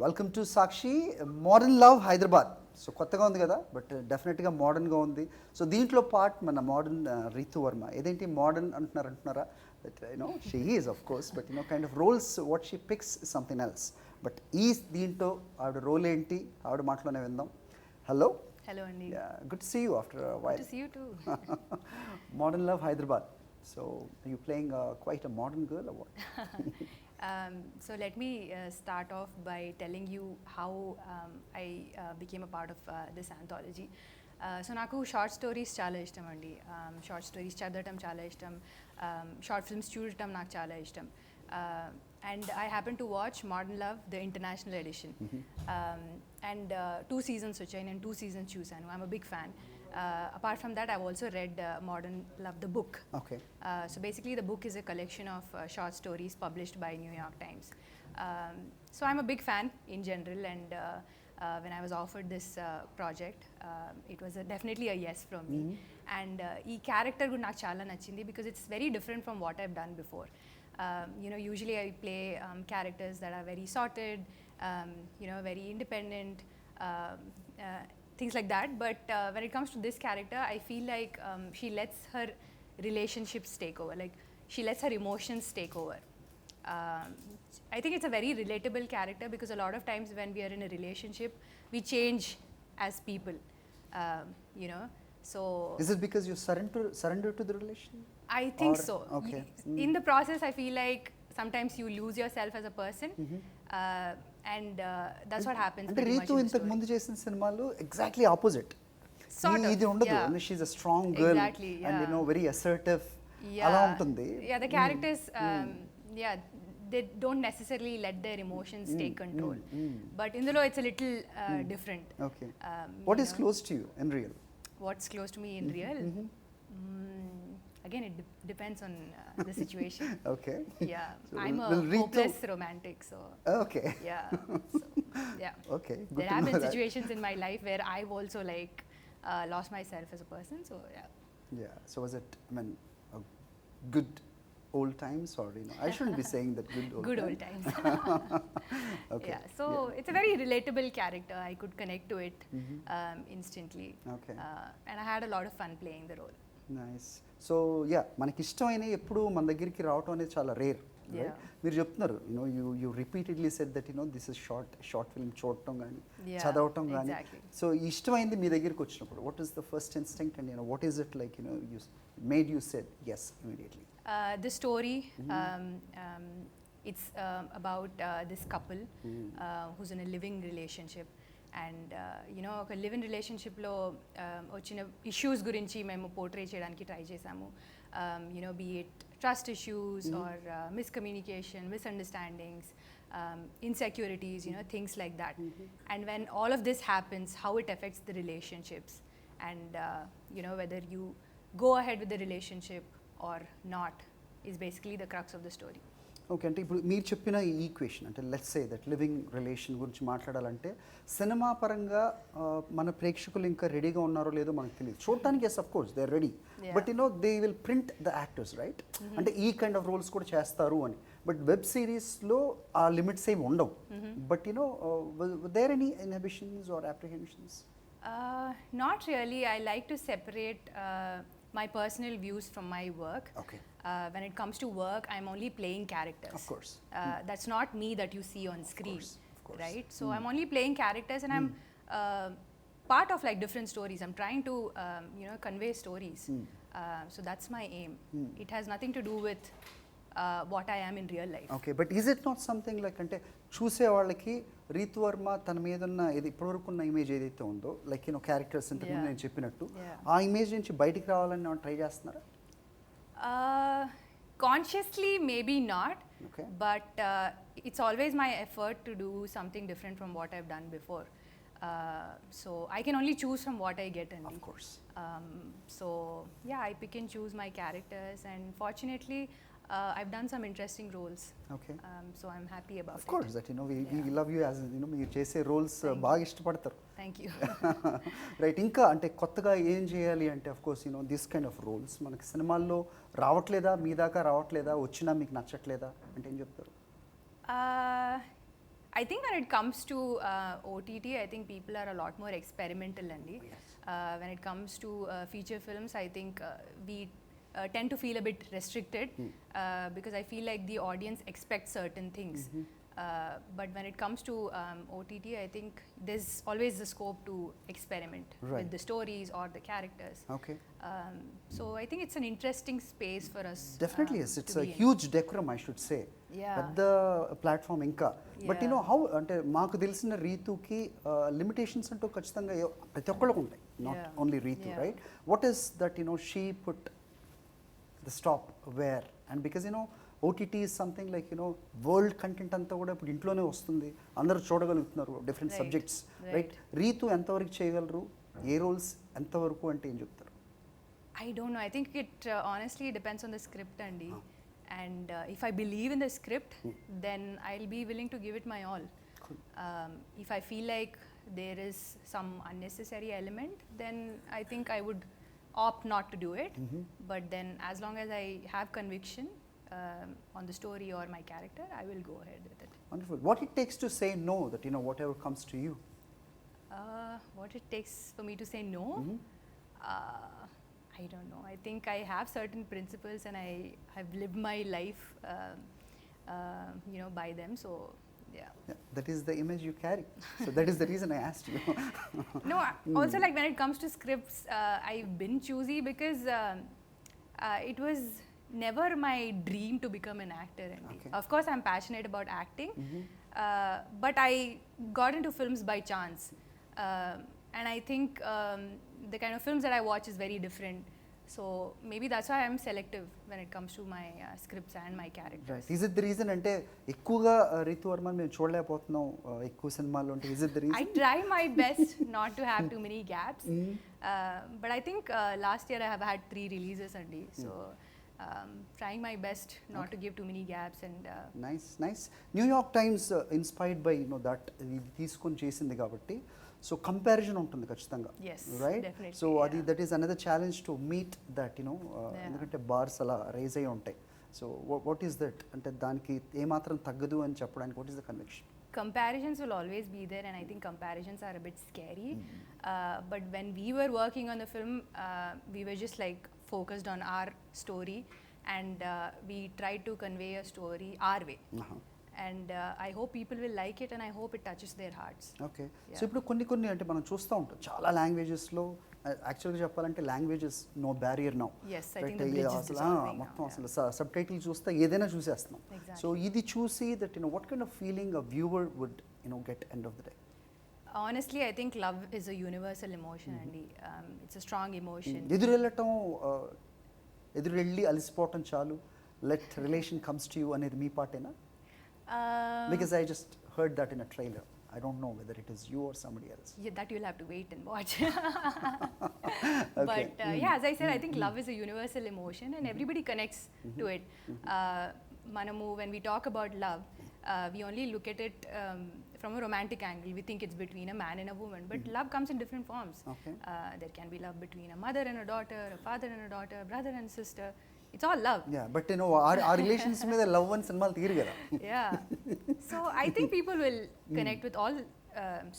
Welcome to Sakshi modern love Hyderabad. So కొత్తగా ఉంది కదా, బట్ డెఫినెట్గా మోడర్న్గా ఉంది. సో దీంట్లో పార్ట్ మన మోడర్న్ రీతు వర్మ. ఏదేంటి మోడర్న్ అంటున్నారా? That she is of course, but kind of roles what she picks something else. But ఈ దీంట్లో ఆవిడ రోల్ ఏంటి, ఆవిడ మాటలోనే విందాం. Hello. Hello, Andy. Good to see you after a while. Good to see you too. Modern Love Hyderabad. So are you playing quite a modern girl or what? So let me start off by telling you how I became a part of this anthology. So నాకు short stories చాలా ఇష్టం అండి. Short stories చదవటం చాలా ఇష్టం, short films చూడటం నాకు చాలా ఇష్టం. And I happened to watch Modern Love, the international edition. And 2 seasons వచ్చాయి, నేను 2 seasons చూసాను. I'm a big fan. Apart from that, I've also read Modern Love, the book. Okay. So basically the book is a collection of short stories published by New York Times. So I'm a big fan in general, and when I was offered this project, it was definitely a yes from me. And ee character kuda naaku chaala nachindi because it's very different from what I've done before. Usually I play characters that are very sorted, very independent, things like that. But when it comes to this character, I feel like she lets her relationships take over. Like, she lets her emotions take over. I think it's a very relatable character because a lot of times when we are in a relationship, we change as people. So is it because you surrender to the relation? I think so. Okay. In the process, I feel like sometimes you lose yourself as a person, and that's what happens. అంటే రీతు ఇంతకు ముందు చేసిన సినిమాలు exactly opposite. ఇది ఉండదు. She is a strong girl and very assertive, అలా ఉంటుంది. Yeah, the characters they don't necessarily let their emotions take control. But indulo it's a little different. Okay. What is close to you in real? What's close to me in real? Again, it depends on the situation. Okay. Yeah, So I'm a hopeless romantic, so okay. yeah. So, yeah. Okay. Good There to have know been that. situations in my life where I've also lost myself as a person, so yeah. Yeah. So was it, I mean, a good old times, or I shouldn't be saying that good old times. Okay. Yeah. So it's a very relatable character. I could connect to it instantly. Okay. And I had a lot of fun playing the role. Nice. So yeah, మనకి ఇష్టమైన ఎప్పుడు మన దగ్గరికి రావటం అనేది చాలా rare. మీరు చెప్తున్నారు you repeatedly said that this is short film చూడటం కానీ చదవటం కానీ. సో ఇష్టమైంది మీ దగ్గరికి వచ్చినప్పుడు what is the first instinct and what is it like you made you said yes immediately? The story, it's about this couple who's in a living relationship. And ఒక live in రిలేషన్షిప్లో వచ్చిన issues గురించి మేము portray చేయడానికి try చేసాము. Be it trust issues or miscommunication, misunderstandings, insecurities, things like that. And when all of this happens, how it affects the relationships and whether you go ahead with the relationship or not is basically the crux of the story. Okay. అంటే ఇప్పుడు మీరు చెప్పిన ఈ equation, అంటే let's say that living relation గురించి మాట్లాడాలంటే cinema పరంగా మన ప్రేక్షకులు ఇంకా రెడీగా ఉన్నారో లేదో మనకు తెలియదు. చూడటానికి yes of course they are ready, but they will print the actors right, అంటే ఈ కైండ్ ఆఫ్ రోల్స్ కూడా చేస్తారు అని. బట్ వెబ్ సిరీస్లో ఆ లిమిట్స్ ఏమి ఉండవు. But there any inhibitions or apprehensions? Not really. I like to separate my personal views from my work. Okay. When it comes to work, I'm only playing characters. Of course. That's not me that you see on screen. Of course. Right? So I'm only playing characters, and I'm part of different stories. I'm trying to convey stories. So that's my aim. It has nothing to do with what I am in real life. Okay. But is it not something like, అంటే చూసే వాళ్ళకి రీతు వర్మ తన మీద ఉన్న ఇప్పటివరకు ఉన్న image ఏదైతే ఉందో, లైక్ క్యారెక్టర్స్ ఇంతకుముందు నేను చెప్పినట్టు, ఆ ఇమేజ్ నుంచి బయటికి రావాలని ట్రై చేస్తున్నారా? Consciously, maybe not. Okay. But it's always my effort to do something different from what I've done before. So I can only choose from what I get in me. Of course. So yeah, I pick and choose my characters, and fortunately I've done some interesting roles. Okay. So I'm happy about it. Of course, that we love you as మీరు చేసే roles బాగా ఇష్టపడతారు. Thank you. Right. ఇంకా అంటే కొత్తగా ఏం చేయాలి అంటే of course this kind of roles మనకి సినిమాల్లో రావట్లేదా, మీ దాకా రావట్లేదా, వచ్చినా మీకు నచ్చట్లేదా అంటే ఏం చెప్తారు? I think when it comes to OTT, I think people are a lot more experimental, Andy. When it comes to feature films, I think we tend to feel a bit restricted because I feel like the audience expects certain things. But when it comes to OTT, I think there's always the scope to experiment with the stories or the characters. Okay. So I think it's an interesting space for us. Definitely yes, to it's be a in. huge decorum, I should say. Yeah. పెద్ద platform ఇంకా but Yeah. How అంటే మాకు తెలిసిన రీతుకి limitations అంటూ ఖచ్చితంగా ప్రతి ఒక్కళ్ళకు ఉంటాయి, not Yeah. Only Ritu, Yeah. Right? What is that she put the stop where? And because OTT is something like world content అంతా కూడా ఇప్పుడు ఇంట్లోనే వస్తుంది, అందరూ చూడగలుగుతున్నారు different Right. Subjects, Right. Right? Ritu ఎంతవరకు చేయగలరు, ఏ రోల్స్ ఎంతవరకు అంటే ఏం చెప్తారు? I don't know. I think it honestly depends on the script, Andy. And if I believe in the script, then I'll be willing to give it my all. Cool. If I feel like there is some unnecessary element, then I think I would opt not to do it. But then, as long as I have conviction on the story or my character, I will go ahead with it. Wonderful. What it takes to say no, that whatever comes to you? What it takes for me to say no? I don't know. I think I have certain principles and I have lived my life, by them. So, yeah. That is the image you carry. So that is the reason I asked you. No, also like when it comes to scripts, I've been choosy because it was never my dream to become an actor. Okay. Of course, I'm passionate about acting, but I got into films by chance. And I think the kind of films that I watch is very different. So maybe that's why I'm selective when it comes to my scripts and my characters. Right. Is it the reason అంటే ఎక్కువగా రితు వర్మని మేము చూడలేకపోతున్నాం ఎక్కువ సినిమాల్లో అంటే? Is it the reason? I try my best not to have too many gaps. But I think last year I have had 3 releases only. So trying my best not to give too many gaps. And nice. New York times inspired by that ఇది తీసుకొని చేసింది కాబట్టి so comparison ఉంటుంది ఖచ్చితంగా, Yes, right? definitely, so అది that is another challenge to meet that ఎందుకంటే bars అలా rise అయ్యి ఉంటాయి. సో వాట్ ఈస్ దట్ అంటే దానికి ఏమాత్రం తగ్గదు అని చెప్పడానికి what is the conviction? comparisons will always be there, and I think comparisons are a bit scary. But when we were working on the film, we were just like focused on our story, and we tried to convey a story our way. And I hope people will like it, and I hope it touches their hearts. Okay. So Yeah. ఇప్పుడు కొన్ని అంటే మనం చూస్తూ ఉంటాం చాలా లాంగ్వేజెస్లో, యాక్చువల్గా చెప్పాలంటే languages no barrier now. Yes, I think the bridge is అసలు dissolving మొత్తం now, అసలు సబ్ టైటిల్ చూస్తే ఏదైనా చూసేస్తున్నాం. Exactly. సో ఇది చూసి that what kind of feeling a viewer would get end of the day? Honestly, I think love is a universal emotion, Andy. It's a strong emotion. ఎదురెళ్ళటం, ఎదురెళ్ళి అలసిపోవటం చాలు, let relation comes to you అనేది మీ పాటేనా? Because I just heard that in a trailer. I don't know whether it is you or somebody else. Yeah, that you'll have to wait and watch. Okay. But yeah, as I said, I think love is a universal emotion, and everybody connects to it. Manamu, when we talk about love, we only look at it from a romantic angle. We think it's between a man and a woman, but love comes in different forms. Okay. There can be love between a mother and a daughter, a father and a daughter, brother and sister. It's all love. Yeah, but ఆ relations మీద love అని సినిమాలు తీరు కదా. Yeah. So I think people will connect with all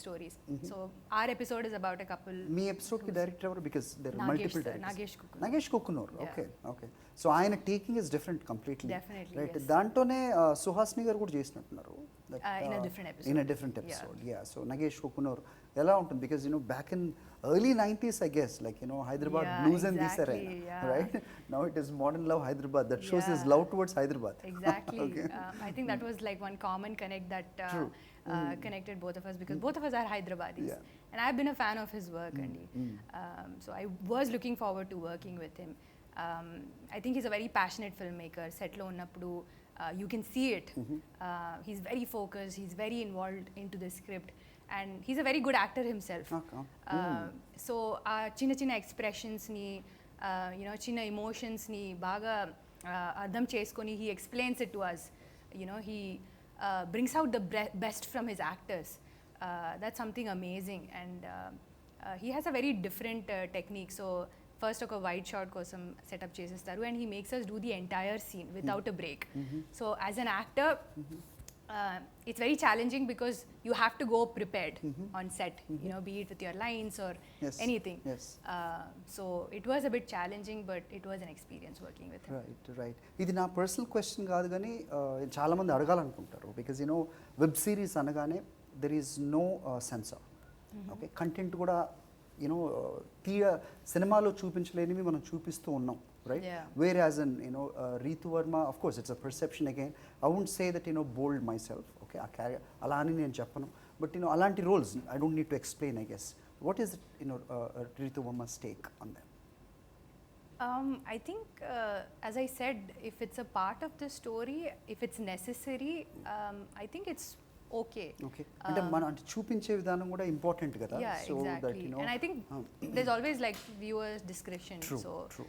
stories. So our episode is about a couple. మీ episode కి director ఎవరు? Because there are Nagesh, multiple sir, directors. Nagesh Kukunor. Nagesh Kukunoor. Yeah. Okay. Okay. So ఆయన taking is different completely. Definitely, right. yes. దాంట్లోనే సుహాసిని గారు కూడా చేసినట్టున్నారు. In a different episode. In a different episode. Yeah. So Nagesh Kukkunoor ఎలా ఉంటుంది? Because back in early 90s, I guess, like Hyderabad Yeah, blues and this exactly, era, yeah. right? Now it is modern love Hyderabad that shows his Yeah. love towards Hyderabad. Exactly. Okay. I think that was like one common connect that True. connected both of us, because both of us are Hyderabadis. Yeah. And I've been a fan of his work, Andy. So I was looking forward to working with him. I think he's a very passionate filmmaker. Setlo unnappudu, you can see it. He's very focused. He's very involved into the script. And he's a very good actor himself. Okay. So చిన్న ఎక్స్ప్రెషన్స్ని చిన్న ఎమోషన్స్ని బాగా అర్థం చేసుకొని he explains it to us. He brings out the best from his actors. That's something amazing. And he has a very different technique. So first ఒక white shot కోసం setup చేసేస్తారు, and he makes us do the entire scene without a break. So as an actor, it's very challenging because you have to go prepared on set, you know, be it with your lines or Yes. anything. Yes. So it was a bit challenging, but it was an experience working with him. Right ఇది నా personal question కాదు కానీ చాలామంది అడగాలనుకుంటారు because you know web series అనగానే there is no censor okay content కూడా you know సినిమాలో చూపించలేనివి మనం చూపిస్తూ ఉన్నాం right Yeah. Whereas an you know Ritu Varma of course it's a perception again I won't say that you know bold myself okay ఆ career అలా అని నేను చెప్పను బట్ యూనో అలాంటి roles I don't need to explain I guess what is you know Ritu Varma's take on that I think, as I said, if it's a part of the story, if it's necessary, I think it's okay. Okay అంటే మనం అంటే చూపించే విధానం కూడా important కదా Yeah, so that exactly. You know And I think there's always like viewers' discretion. True, So true.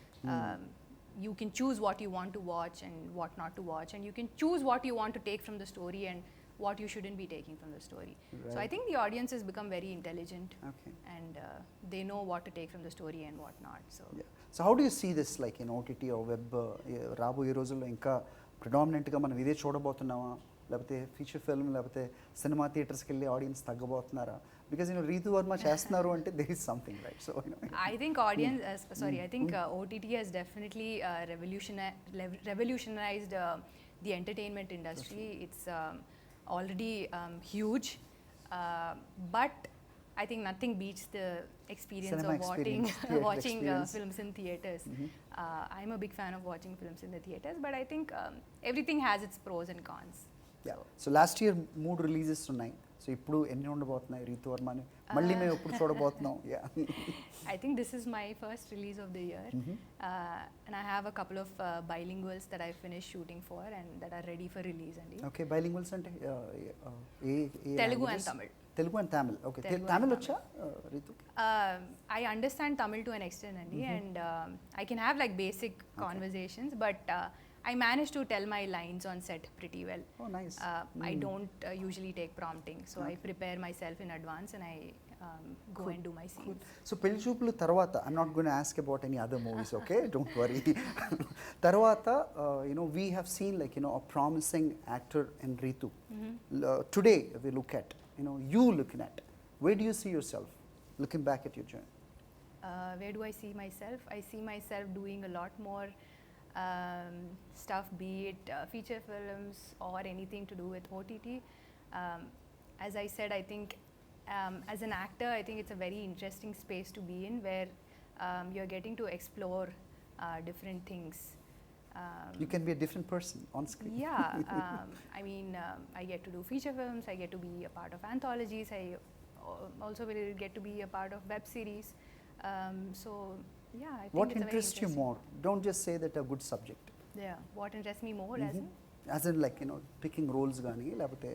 you can choose what you want to watch and what not to watch, and you can choose what you want to take from the story and what you shouldn't be taking from the story. So I Right. think the audience has become very intelligent, okay and they know what to take from the story and what not. So so how do you see this like in OTT web రాబోయే రోజుల్లో ఇంకా ప్రిడామినెంట్గా మనం ఇదే చూడబోతున్నామా లేకపోతే feature film లేకపోతే cinema థియేటర్స్కి వెళ్ళి audience తగ్గబోతున్నారా బికాజ్ యూనో రీతు వర్మ చేస్తున్నారు అంటే there is something right so I think audience, I think OTT has definitely revolutionized the entertainment industry. It's already huge, but I think nothing beats the experience Cinema of watching experience, theatre watching experience. films in theaters. I'm a big fan of watching films in the theaters, but I think everything has its pros and cons. Yeah so last year 3 releases ఉన్నాయి so ఇప్పుడు ఎన్ని ఉండబోతున్నాయి రీతు వర్మని మళ్ళీ మేము ఎప్పుడు చూడబోతున్నాం yeah I think this is my first release of the year, and I have a couple of bilinguals that I finished shooting for and that are ready for release. Okay bilinguals అంటే ఏ Telugu and languages? Tamil. Telugu and Tamil okay Telugu and Tamil Tamil. వచ్చా Ritu I understand Tamil to an extent, Andy, and I can have like basic conversations, but I manage to tell my lines on set pretty well. Oh nice I don't usually take prompting, so I prepare myself in advance and I go and do my scenes. So Pelli Choopulu తర్వాత I'm not gonna ask about any other movies okay don't worry తర్వాత you know we have seen like you know a promising actor in Ritu today we look at you know you looking at way do you see yourself looking back at your journey Where do I see myself? I see myself doing a lot more stuff, be it feature films or anything to do with OTT. As I said, I think as an actor, I think it's a very interesting space to be in, where you're getting to explore different things. You can be a different person on screen. Yeah, I mean, I get to do feature films, I get to be a part of anthologies, I also will get to be a part of web series. So, yeah, I think What it's a very interests you interesting- more? Don't just say that a good subject. Yeah, what interests me more as in? As in like you know picking roles కానీ లేకపోతే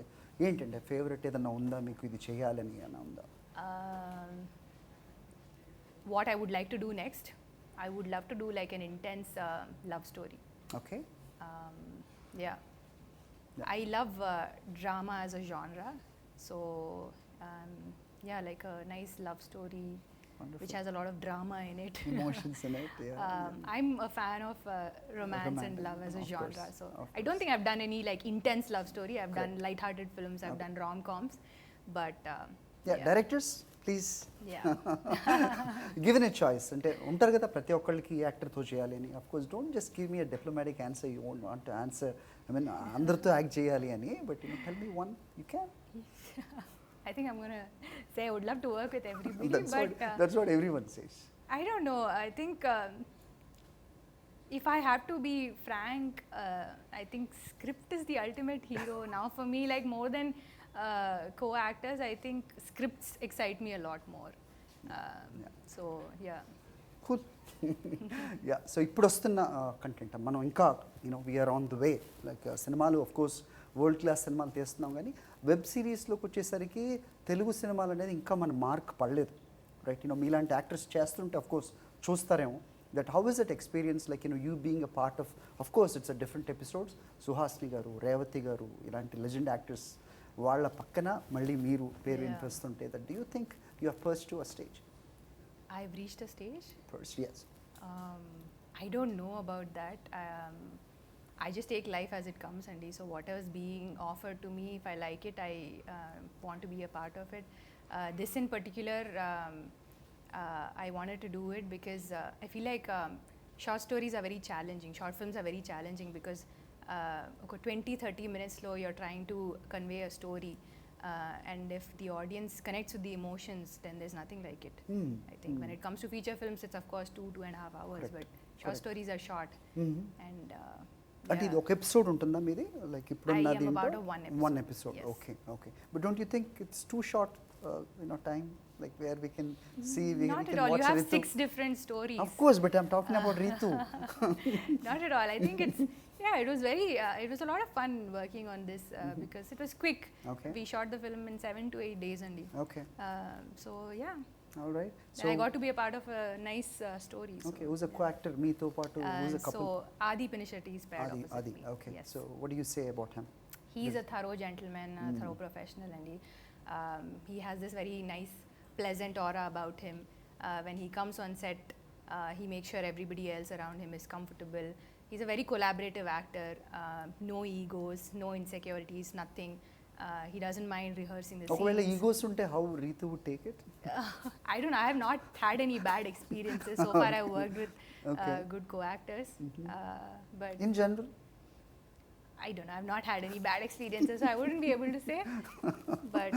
ఏంటంటే favourite ఏదన్నా ఉందా మీకు ఇది చేయాలని అని ఉందా What I would like to do next, I would love to do like an intense love story. Okay Yeah. Yeah. I love drama as a genre. So, yeah, like a nice love story which has a lot of drama in it. Emotions in it I'm a fan of romance and love as a Of genre. course, So of I don't think I've done any like intense love story. I've done Correct. light-hearted films. I've Okay. done rom-coms, but yeah directors please yeah. Given a choice అంటే ఉంటారు కదా ప్రతి ఒక్కళ్ళకి ఈ యాక్టర్తో చేయాలి అని of course don't just give me a diplomatic answer you won't want answer I mean అందరితో act చేయాలి అని but you tell me one you can I think I'm gonna say I would love to work with everybody, that's what everyone says I don't know. I think if I have to be frank, I think script is the ultimate hero now for me. Like more than co-actors, I think scripts excite me a lot more. So yeah. Cool ya so ఇప్పుడు వస్తున్న content మనం ఇంకా you know we're on the way like సినిమాలు of course world class సినిమాలు తీస్తున్నాం కానీ web సిరీస్లోకి వచ్చేసరికి తెలుగు సినిమాలు అనేది ఇంకా మన మార్క్ పడలేదు రైట్ యూనో మీలాంటి యాక్టర్స్ చేస్తుంటే ఆఫ్ కోర్స్ చూస్తారేమో that how is that experience like you know you being a part of course it's a different episodes Suhasini garu Revathi గారు ఇలాంటి లెజెండ్ యాక్టర్స్ వాళ్ళ పక్కన మళ్ళీ మీరు పేరు Yeah. వినిపిస్తుంటే that do you think you are first to a stage I've reached a stage. First as I don't know about that. I just take life as it comes, Andy. So whatever's being offered to me, if I like it, I want to be a part of it. This in particular, I wanted to do it because I feel like short stories are very challenging. Short films are very challenging because okay, 20-30 minutes slow, you're trying to convey a story. And if the audience connects with the emotions, then there's nothing like it. I think when it comes to feature films, it's of course 2.5 hours, Correct. but short Correct. stories are short. And అంటే ఇది ఒక episode ఉంటుందా మీది like ఇప్పుడు I am దీంట్లో about a one episode. One episode Yes. Okay okay but don't you think it's too short time like where we can see we Not at can all. You watch have Ritu 6 different stories. of course but I'm talking about Ritu. Not at all. I think it's yeah. It was very. It was a lot of fun working on this because it was quick. Okay. We shot the film in 7 to 8 days only. Okay, So yeah. all right. Then I got to be a part of a nice story. So, Okay, who's a co-actor మీతో పాటు who's a couple? So Adi Pinishetty is paired Adi, opposite Adi, me. okay. Yes. So what do you say about him? He's a thorough gentleman, a thorough professional, and he has this very nice, pleasant aura about him. When he comes on set, he makes sure everybody else around him is comfortable. He's a very collaborative actor, no egos, no insecurities, nothing. He doesn't mind rehearsing the ఒకవేళ scenes. Egos ఉంటే how Ritu would take it? I don't know. I have not had any bad experiences so far. I've worked with Okay. good co-actors, but In general? I don't know. I've not had any bad experiences, so I wouldn't be able to say. But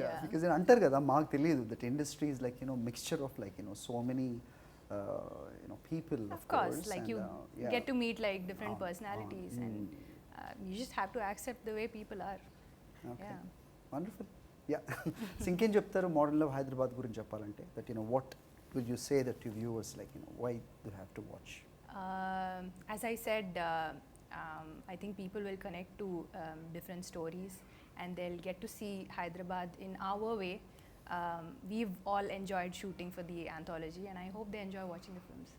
Yeah, because నేను అంటారు కదా మాకు తెలియదు that industry is like mixture of like so many people of course, like and, you yeah. get to meet like different personalities, and you just have to accept the way people are. Okay. Yeah. Wonderful. Yeah. So ఇంకేం చెప్తారు modern love Hyderabad గురించి చెప్పాలంటే that what would you say that to viewers like why they have to watch As I said, I think people will connect to different stories, and they'll get to see Hyderabad in our way. We've all enjoyed shooting for the anthology, and I hope they enjoy watching the films.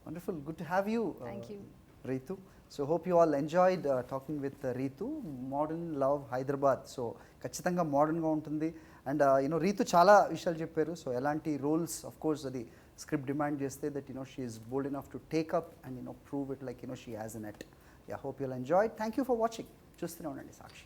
Wonderful good to have you Thank you. Ritu. So hope you all enjoyed talking with Ritu. Modern love Hyderabad so ఖచ్చితంగా మోడర్న్గా ఉంటుంది and Ritu చాలా విషయాలు చెప్పారు so ఎలాంటి roles of course అది script demand చేస్తే that she is bowled enough to take up and prove it like she has N at yeah hope you'll enjoy thank you for watching చూస్తూనే ఉండండి సాక్షి